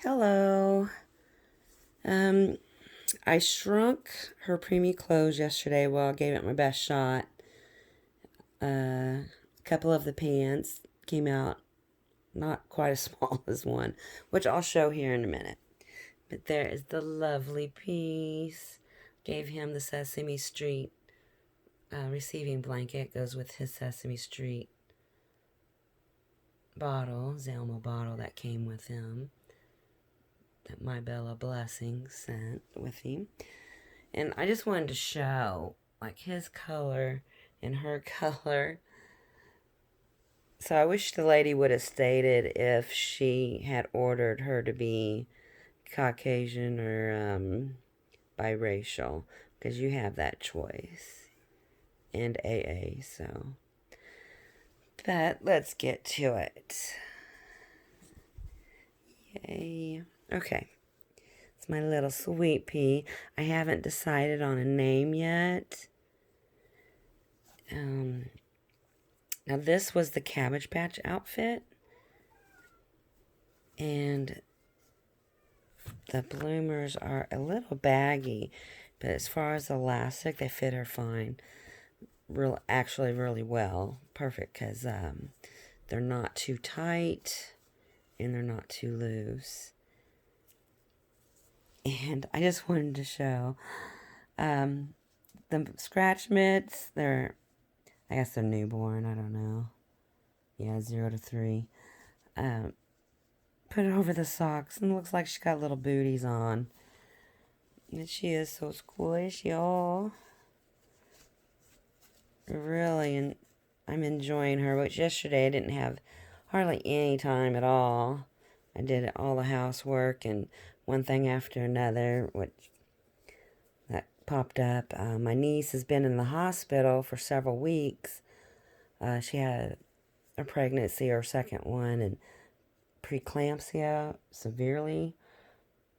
Hello. Um, I shrunk her preemie clothes yesterday. Well, I gave it my best shot. A couple of the pants came out not quite as small as one, which I'll show here in a minute. But there is the lovely piece. Gave him the Sesame Street receiving blanket. Goes with his Sesame Street bottle, Zelma bottle that came with him. That my Bella Blessing sent with him. And I just wanted to show like his color and her color. So I wish the lady would have stated if she had ordered her to be Caucasian or biracial, because you have that choice. And AA, so. But let's get to it. Yay. Okay. It's my little sweet pea. I haven't decided on a name yet. Now this was the Cabbage Patch outfit. And the bloomers are a little baggy, but as far as elastic, they fit her fine. Actually really well. Perfect, because they're not too tight and they're not too loose. And I just wanted to show the scratch mitts. I guess they're newborn. I don't know. Yeah, 0 to 3. Put it over the socks, and it looks like she's got little booties on. And she is so squishy. Oh, really, and I'm enjoying her. Which yesterday I didn't have hardly any time at all. I did all the housework and one thing after another, which that popped up. My niece has been in the hospital for several weeks. She had a pregnancy, her second one, and preeclampsia severely.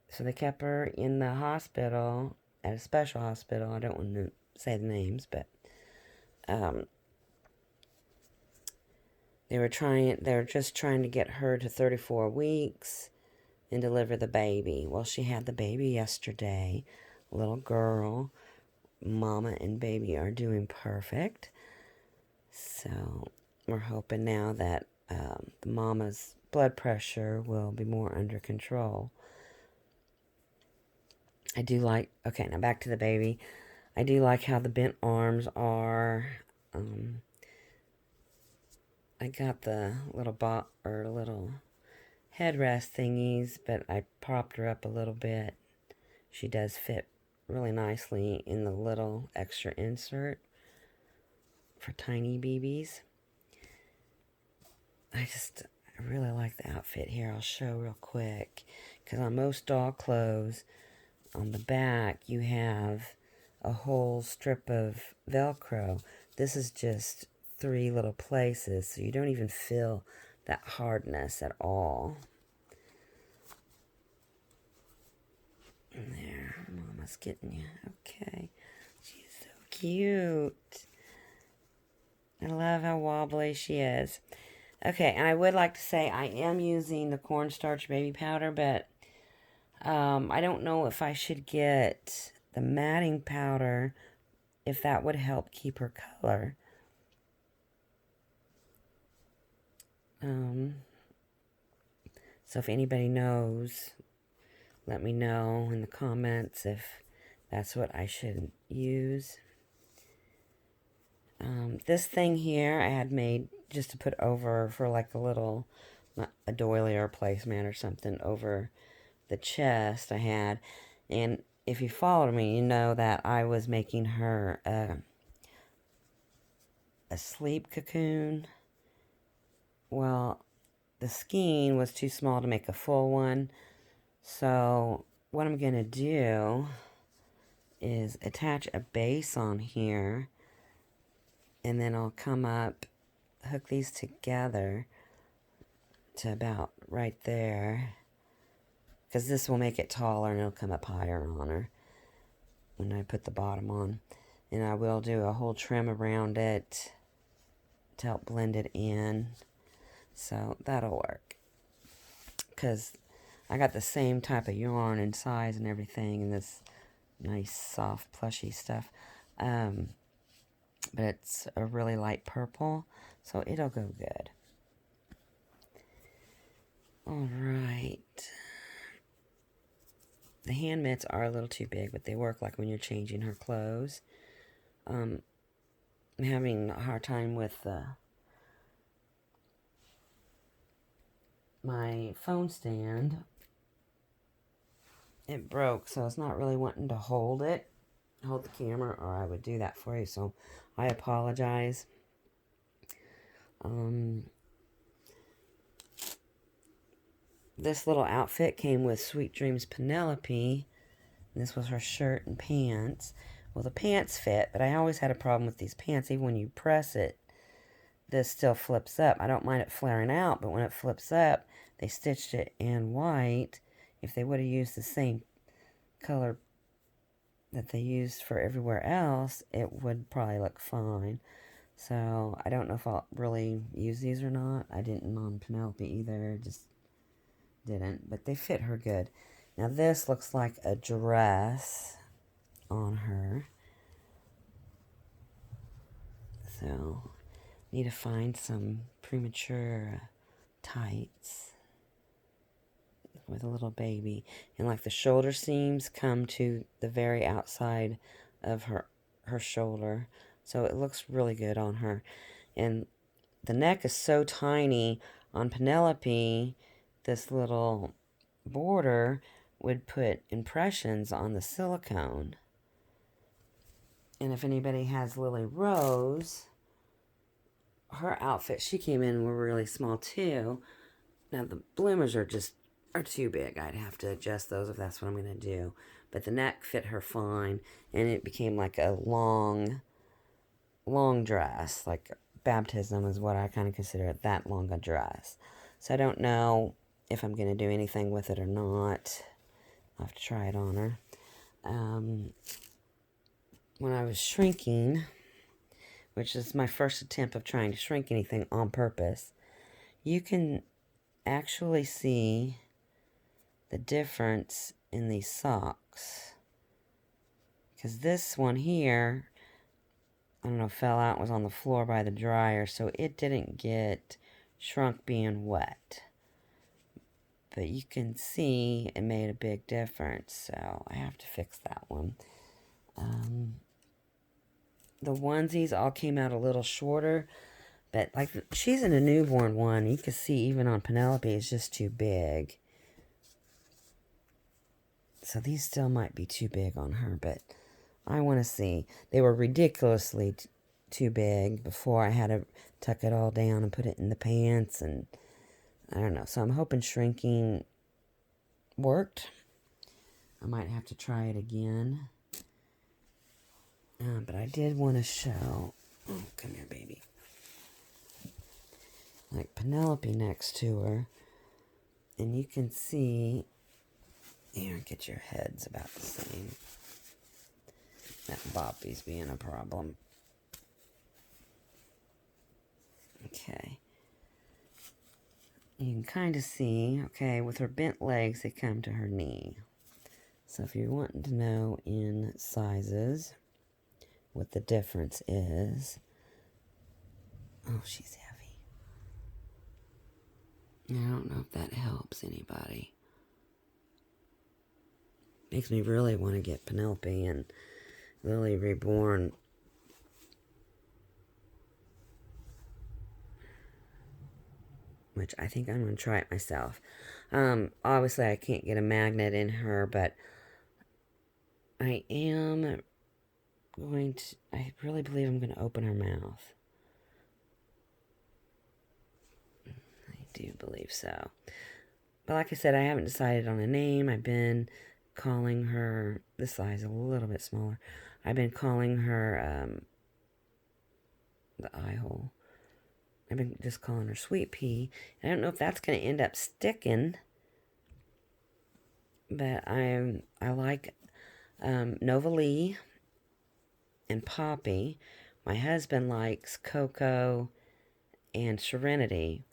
So they kept her in the hospital, at a special hospital. I don't want to say the names, but they were just trying to get her to 34 weeks and deliver the baby. Well, she had the baby yesterday, little girl. Mama and baby are doing perfect. So we're hoping now that the mama's blood pressure will be more under control. I do like, okay, now back to the baby. I do like how the bent arms are. I got the little little headrest thingies, but I propped her up a little bit. She does fit really nicely in the little extra insert for tiny BBs. I really like the outfit here. I'll show real quick, because on most doll clothes, on the back you have a whole strip of Velcro. This is just 3 little places, so you don't even feel that hardness at all. There, Mama's getting you. Okay. She's so cute. I love how wobbly she is. Okay, and I would like to say I am using the cornstarch baby powder, but I don't know if I should get the matting powder, if that would help keep her color. So if anybody knows, let me know in the comments if that's what I should use. This thing here I had made just to put over for like a little, not a doily or a placemat or something, over the chest I had. And if you followed me, you know that I was making her a sleep cocoon. Well, the skein was too small to make a full one. So what I'm going to do is attach a base on here. And then I'll come up, hook these together to about right there. Because this will make it taller and it'll come up higher on her when I put the bottom on. And I will do a whole trim around it to help blend it in. So that'll work. Because I got the same type of yarn and size and everything, and this nice soft plushy stuff. But it's a really light purple, so it'll go good. Alright. The hand mitts are a little too big, but they work like when you're changing her clothes. I'm having a hard time with my phone stand. It broke, so it's not really wanting to hold the camera, or I would do that for you, so I apologize. This little outfit came with Sweet Dreams Penelope. This was her shirt and pants. Well, the pants fit, but I always had a problem with these pants. Even when you press it, this still flips up. I don't mind it flaring out, but when it flips up, they stitched it in white. If they would have used the same color that they used for everywhere else, it would probably look fine. So I don't know if I'll really use these or not. I didn't on Penelope either, just didn't, but they fit her good. Now this looks like a dress on her. So need to find some premature tights with a little baby. And like the shoulder seams come to the very outside of her shoulder. So it looks really good on her. And the neck is so tiny. On Penelope, this little border would put impressions on the silicone. And if anybody has Lily Rose, her outfit, she came in were really small too. Now the bloomers are too big. I'd have to adjust those if that's what I'm going to do. But the neck fit her fine, and it became like a long dress. Like baptism is what I kind of consider it, that long a dress. So I don't know if I'm going to do anything with it or not. I'll have to try it on her. When I was shrinking, which is my first attempt of trying to shrink anything on purpose, you can actually see the difference in these socks. Because this one here, I don't know, fell out, was on the floor by the dryer, so it didn't get shrunk being wet. But you can see it made a big difference, so I have to fix that one. The onesies all came out a little shorter, but like she's in a newborn one. You can see even on Penelope, it's just too big. So these still might be too big on her, but I want to see. They were ridiculously too big before. I had to tuck it all down and put it in the pants, and I don't know. So I'm hoping shrinking worked. I might have to try it again. But I did want to show... Oh, come here, baby. Like Penelope next to her. And you can see... Here, get your heads about the same. That boppy's being a problem. Okay. You can kind of see, okay, with her bent legs, they come to her knee. So if you're wanting to know in sizes what the difference is. Oh, she's heavy. I don't know if that helps anybody. Makes me really want to get Penelope and Lily Reborn. Which I think I'm going to try it myself. Obviously I can't get a magnet in her, but I am going to, I really believe I'm going to open her mouth. I do believe so. But like I said, I haven't decided on a name. I've been calling her, this size a little bit smaller. I've been calling her the eye hole. I've been just calling her Sweet Pea. I don't know if that's going to end up sticking. But I like Nova Lee and Poppy. My husband likes Coco and Serenity.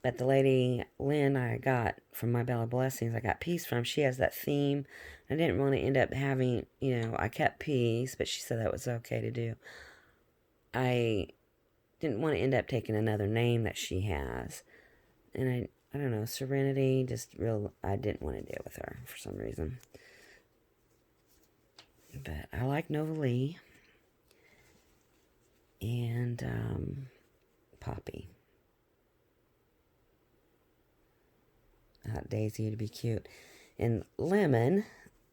But the lady, Lynn, I got from My Bella Blessings, I got peace from. She has that theme. I didn't want to end up having, I kept peace, but she said that was okay to do. I didn't want to end up taking another name that she has. And I don't know, Serenity, I didn't want to deal with her for some reason. But I like Nova Lee and Poppy. I thought Daisy would be cute. And Lemon,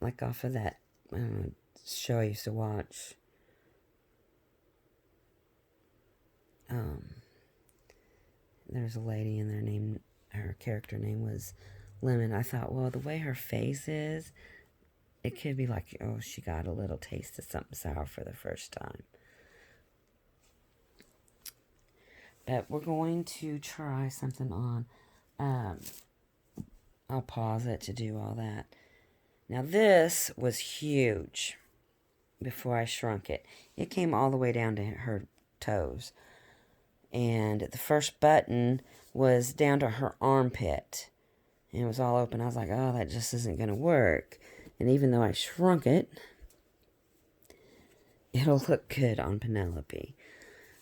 like off of that show I used to watch. There's a lady in there her character name was Lemon. I thought, well, the way her face is, it could be like, oh, she got a little taste of something sour for the first time. But we're going to try something on. I'll pause it to do all that. Now this was huge before I shrunk it. It came all the way down to her toes. And the first button was down to her armpit. And it was all open. I was like, oh, that just isn't going to work. And even though I shrunk it, it'll look good on Penelope.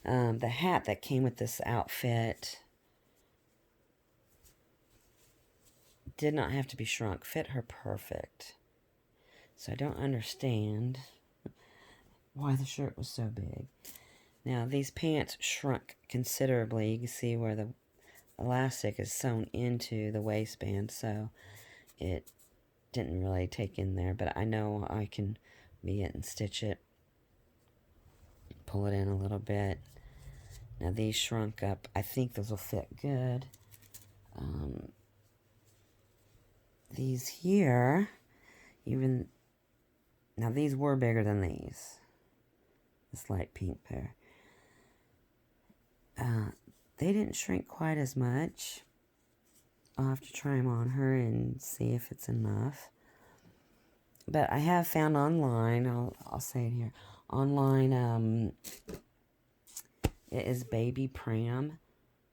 The hat that came with this outfit did not have to be shrunk. Fit her perfect. So I don't understand why the shirt was so big. Now, these pants shrunk considerably. You can see where the elastic is sewn into the waistband, so it didn't really take in there. But I know I can be it and stitch it. Pull it in a little bit. Now, these shrunk up. I think those will fit good. These here, now these were bigger than these. This light pink pair. They didn't shrink quite as much. I'll have to try them on her and see if it's enough. But I have found online, I'll say it here, online, it is Baby Prim.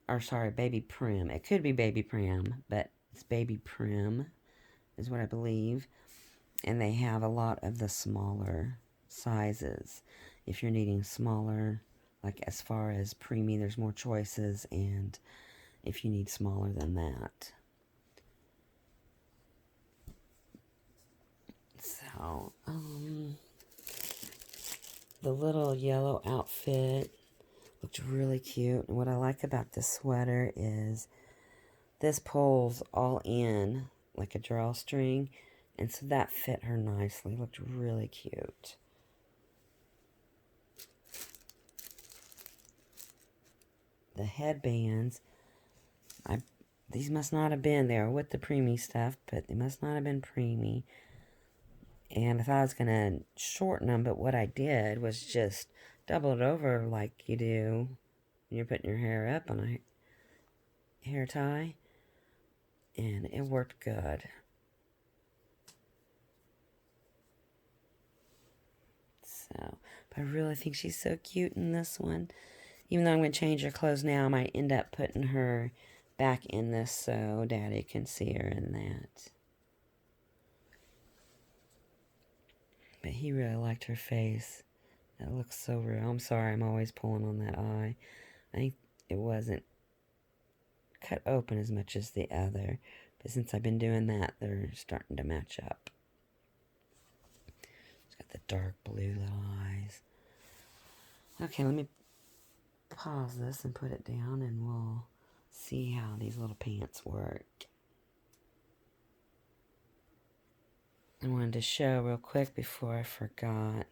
Baby Prim. It could be Baby Prim, but it's Baby Prim is what I believe. And they have a lot of the smaller sizes. If you're needing smaller, like as far as preemie, there's more choices, and if you need smaller than that. So, the little yellow outfit looked really cute. And what I like about this sweater is this pulls all in like a drawstring. And so that fit her nicely. Looked really cute. The headbands, these must not have been there with the preemie stuff, but they must not have been preemie. And I thought I was going to shorten them, but what I did was just double it over like you do when you're putting your hair up on a hair tie. And it worked good. So, but I really think she's so cute in this one. Even though I'm going to change her clothes now, I might end up putting her back in this so Daddy can see her in that. But he really liked her face. That looks so real. I'm sorry, I'm always pulling on that eye. I think it wasn't cut open as much as the other. But since I've been doing that, they're starting to match up. She's got the dark blue little eyes. Okay, let me pause this and put it down, and we'll see how these little pants work. I wanted to show real quick before I forgot.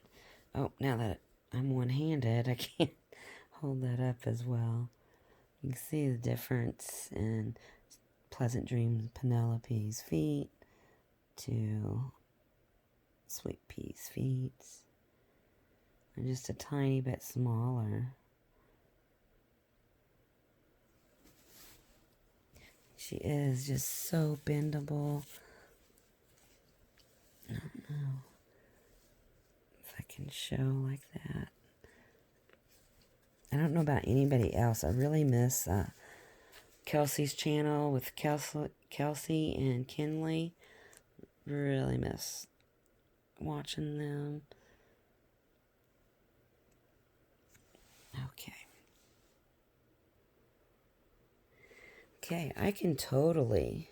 Oh, now that I'm one-handed, I can't hold that up as well. You can see the difference in Pleasant Dreams Penelope's feet to Sweet Pea's feet. They're just a tiny bit smaller. She is just so bendable. I don't know if I can show like that. I don't know about anybody else. I really miss Kelsey's channel with Kelsey and Kinley. Really miss watching them. Okay. Okay, I can totally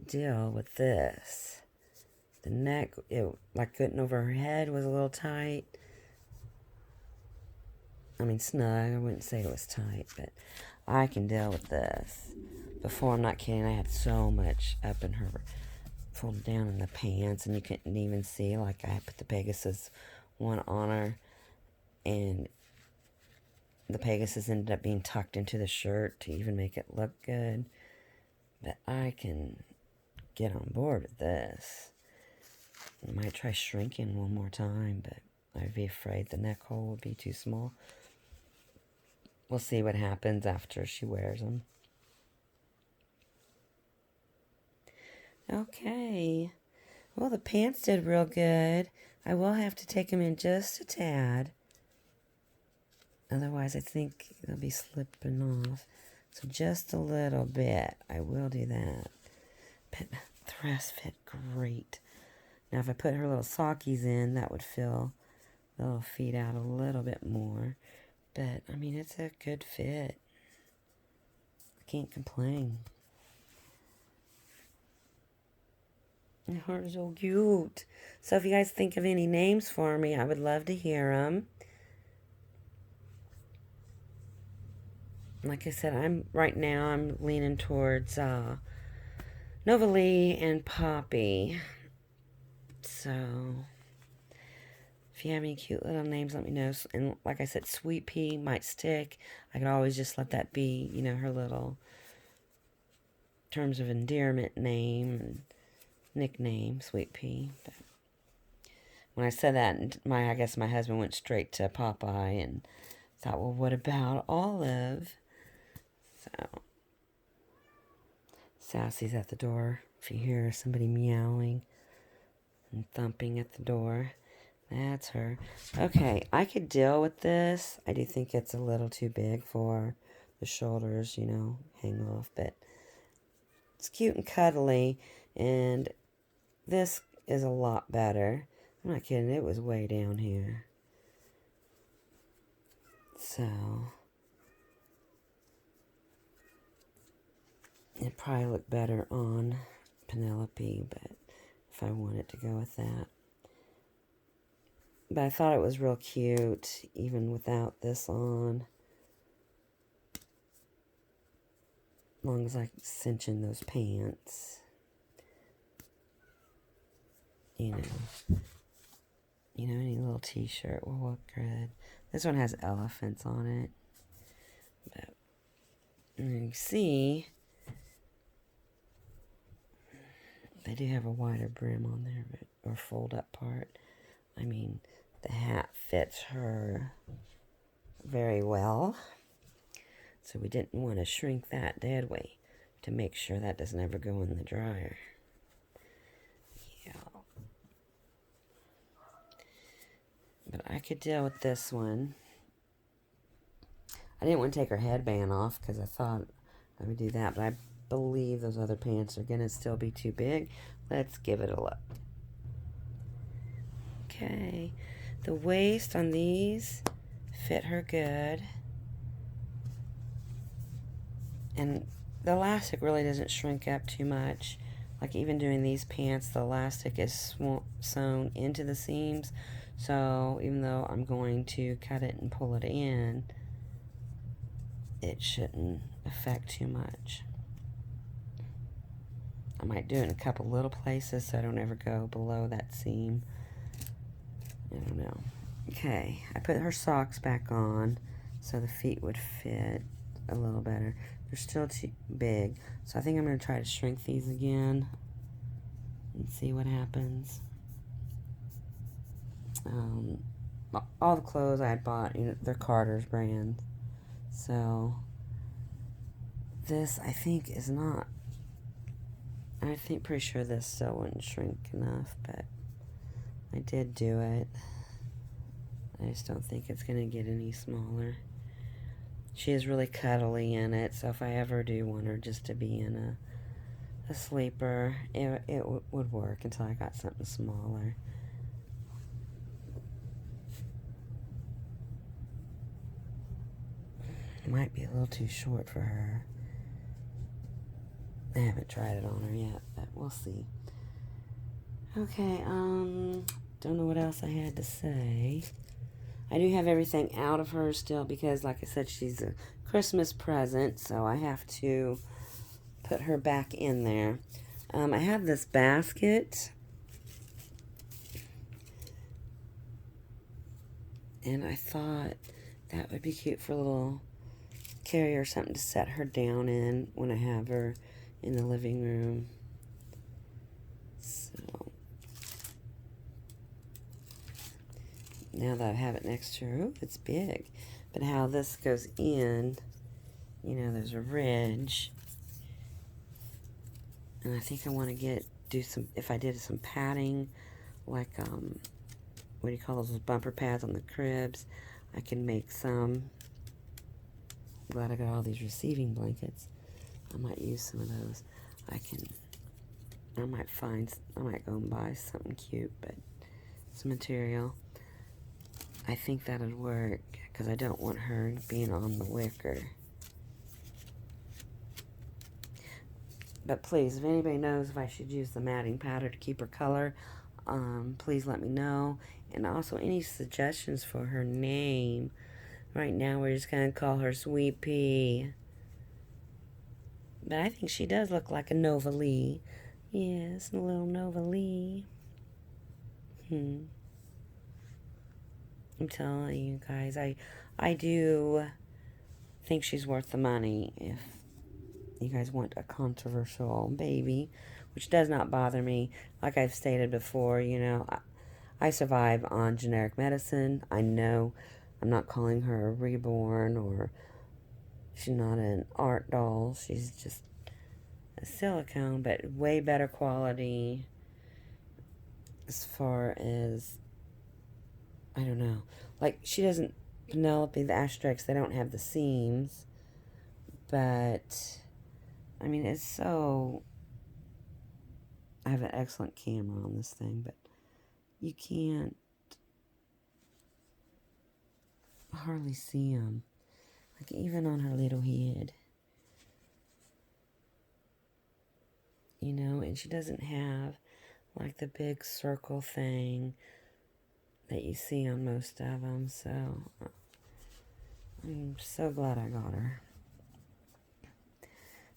deal with this. The neck, like getting over her head was a little tight. I mean, snug. I wouldn't say it was tight, but I can deal with this. Before, I'm not kidding, I had so much up in her, folded down in the pants, and you couldn't even see. Like, I put the Pegasus one on her, and the Pegasus ended up being tucked into the shirt to even make it look good. But I can get on board with this. I might try shrinking one more time, but I'd be afraid the neck hole would be too small. We'll see what happens after she wears them. Okay. Well, the pants did real good. I will have to take them in just a tad. Otherwise, I think they'll be slipping off. So just a little bit. I will do that. But the rest fit great. Now, if I put her little sockies in, that would fill the little feet out a little bit more. But, I mean, it's a good fit. I can't complain. My heart is so cute. So if you guys think of any names for me, I would love to hear them. Like I said, right now I'm leaning towards Nova Lee and Poppy. So if you have any cute little names, let me know. And like I said, Sweet Pea might stick. I could always just let that be, you know, her little terms of endearment name and nickname, Sweet Pea. But when I said that, I guess my husband went straight to Popeye and thought, well, what about Olive? So Sassy's at the door. If you hear somebody meowing and thumping at the door, that's her. Okay, I could deal with this. I do think it's a little too big for the shoulders, you know, hang off, but it's cute and cuddly, and this is a lot better. I'm not kidding, it was way down here. So it probably looked better on Penelope, but if I wanted to go with that. But I thought it was real cute, even without this on. As long as I cinch in those pants. You know, any little t-shirt will look good. This one has elephants on it. But you can see, they do have a wider brim on there, or fold-up part. I mean, the hat fits her very well. So we didn't want to shrink that, did we? To make sure that doesn't ever go in the dryer. Yeah. But I could deal with this one. I didn't want to take her headband off because I thought I would do that. But I believe those other pants are going to still be too big. Let's give it a look. Okay. The waist on these fit her good. And the elastic really doesn't shrink up too much. Like even doing these pants, the elastic is sewn into the seams. So even though I'm going to cut it and pull it in, it shouldn't affect too much. I might do it in a couple little places so I don't ever go below that seam. I don't know. Okay, I put her socks back on so the feet would fit a little better. They're still too big, so I think I'm going to try to shrink these again and see what happens. All the clothes I had bought, they're Carter's brand. So this, I think, is not. Pretty sure this still wouldn't shrink enough, but I did do it. I just don't think it's going to get any smaller. She is really cuddly in it, so if I ever do want her just to be in a sleeper, it would work until I got something smaller. It might be a little too short for her. I haven't tried it on her yet, but we'll see. Okay, don't know what else I had to say. I do have everything out of her still because, like I said, she's a Christmas present, so I have to put her back in there. I have this basket, and I thought that would be cute for a little carrier or something to set her down in when I have her in the living room. So now that I have it next to her, it's big. But how this goes in, there's a ridge. And I think I want to do some, if I did some padding, like, what do you call those bumper pads on the cribs? I can make some. I'm glad I got all these receiving blankets. I might use some of those. I might go and buy something cute, but some material. I think that'd work, because I don't want her being on the wicker. But please, if anybody knows if I should use the matting powder to keep her color, please let me know. And also any suggestions for her name. Right now we're just going to call her Sweet Pea. But I think she does look like a Nova Lee. Yes, a little Nova Lee. I'm telling you guys, I do think she's worth the money if you guys want a controversial baby, which does not bother me. Like I've stated before, I survive on generic medicine. I know I'm not calling her a reborn, or she's not an art doll. She's just a silicone, but way better quality as far as, I don't know. Like, she doesn't, Penelope, the Asterix, they don't have the seams, but I mean, it's so... I have an excellent camera on this thing, but you can't hardly see them. Like, even on her little head. And she doesn't have, like, the big circle thing that you see on most of them, so I'm so glad I got her.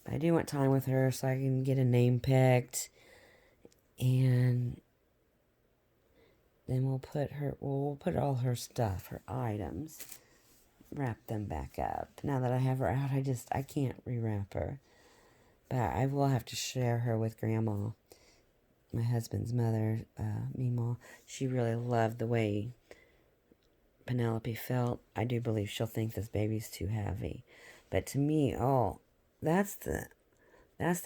But I do want time with her so I can get a name picked. And then we'll put all her stuff, her items, wrap them back up. Now that I have her out, I can't rewrap her. But I will have to share her with Grandma, my husband's mother, Meemaw. She really loved the way Penelope felt. I do believe she'll think this baby's too heavy. But to me, that's the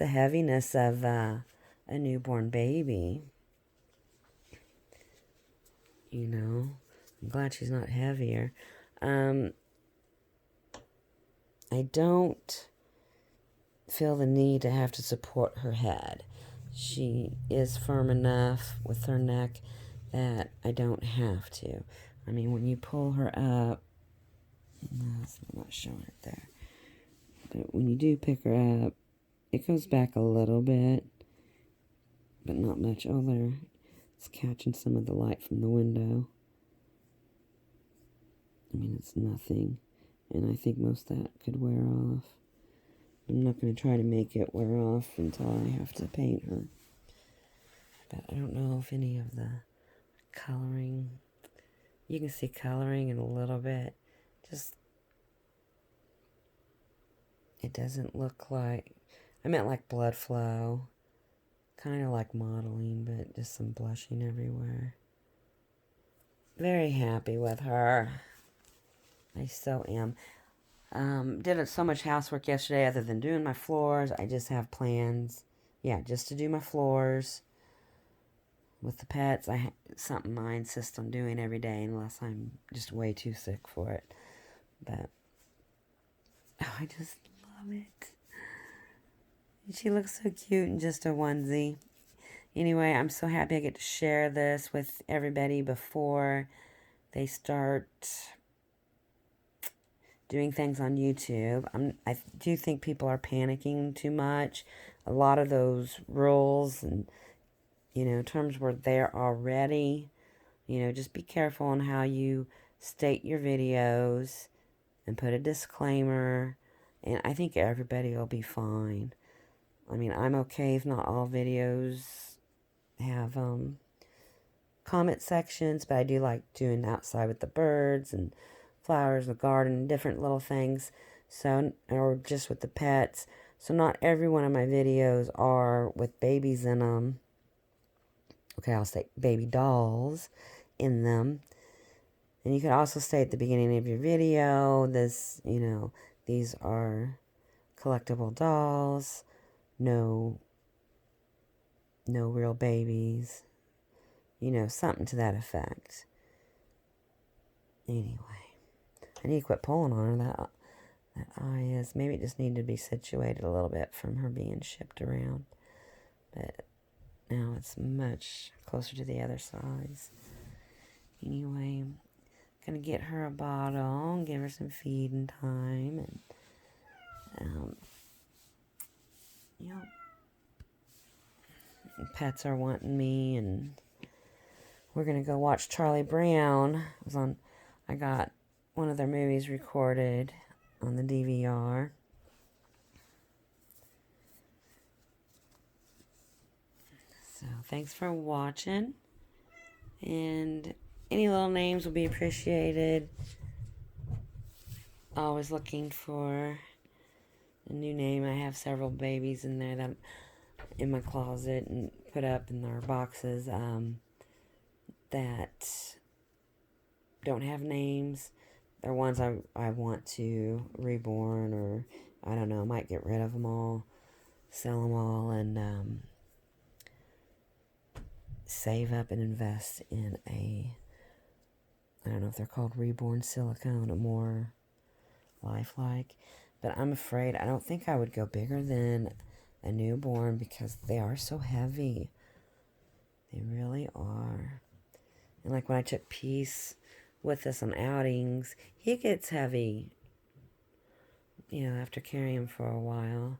heaviness of a newborn baby. I'm glad she's not heavier. I don't feel the need to have to support her head. She is firm enough with her neck that I don't have to. I mean, when you pull her up, I'm not showing it there, but when you do pick her up, it goes back a little bit, but not much. There, it's catching some of the light from the window. I mean, it's nothing, and I think most of that could wear off. I'm not going to try to make it wear off until I have to paint her. But I don't know if any of the coloring, you can see coloring in a little bit. Just, it doesn't look like, I meant like blood flow. Kind of like modeling, but just some blushing everywhere. Very happy with her. I so am. Did so much housework yesterday other than doing my floors. I just have plans. Yeah, just to do my floors. With the pets, something I insist on doing every day unless I'm just way too sick for it. But Oh, I just love it. She looks so cute in just a onesie. Anyway, I'm so happy I get to share this with everybody before they start doing things on YouTube. I do think people are panicking too much. A lot of those rules and, terms were there already. Just be careful on how you state your videos and put a disclaimer. And I think everybody will be fine. I mean, I'm okay if not all videos have comment sections, but I do like doing outside with the birds and flowers, the garden, different little things. So, or just with the pets. So not every one of my videos are with babies in them. Okay, I'll say baby dolls in them. And you can also say at the beginning of your video, these are collectible dolls, no real babies, something to that effect. Anyway, I need to quit pulling on her. That eye is, maybe it just needed to be situated a little bit from her being shipped around. But now it's much closer to the other sides. Anyway, gonna get her a bottle and give her some feeding time, and pets are wanting me, and we're gonna go watch Charlie Brown. I got one of their movies recorded on the DVR. So thanks for watching, and any little names will be appreciated. Always looking for a new name. I have several babies in there that in my closet and put up in their boxes that don't have names. They're ones I want to reborn, or I don't know, I might get rid of them all, sell them all, and save up and invest in I don't know if they're called reborn silicone, or more lifelike. But I'm afraid, I don't think I would go bigger than a newborn because they are so heavy. They really are. And like when I took Peace with us on outings, he gets heavy, after carrying him for a while.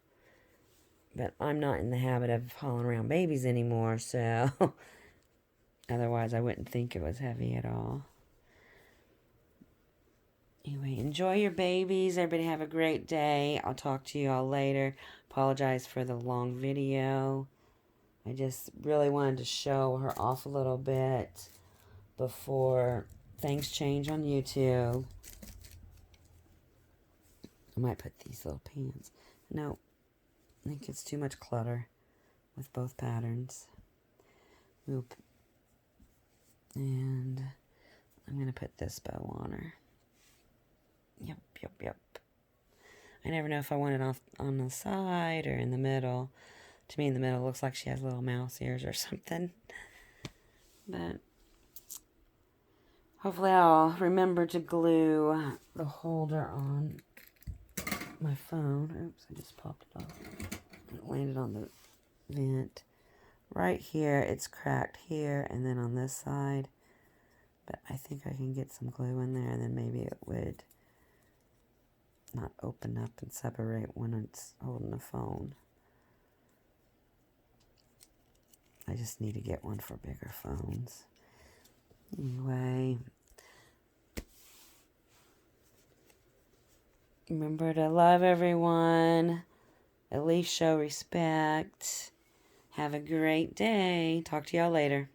But I'm not in the habit of hauling around babies anymore, so otherwise I wouldn't think it was heavy at all. Anyway, enjoy your babies. Everybody have a great day. I'll talk to you all later. Apologize for the long video. I just really wanted to show her off a little bit before things change on YouTube. I might put these little pants. No, I think it's too much clutter with both patterns. Oop. And I'm going to put this bow on her. Yep. I never know if I want it off on the side or in the middle. To me, in the middle, it looks like she has little mouse ears or something. But hopefully I'll remember to glue the holder on my phone. Oops, I just popped it off. It landed on the vent. Right here, it's cracked here and then on this side. But I think I can get some glue in there, and then maybe it would not open up and separate when it's holding the phone. I just need to get one for bigger phones. Anyway, remember to love everyone. At least show respect. Have a great day. Talk to y'all later.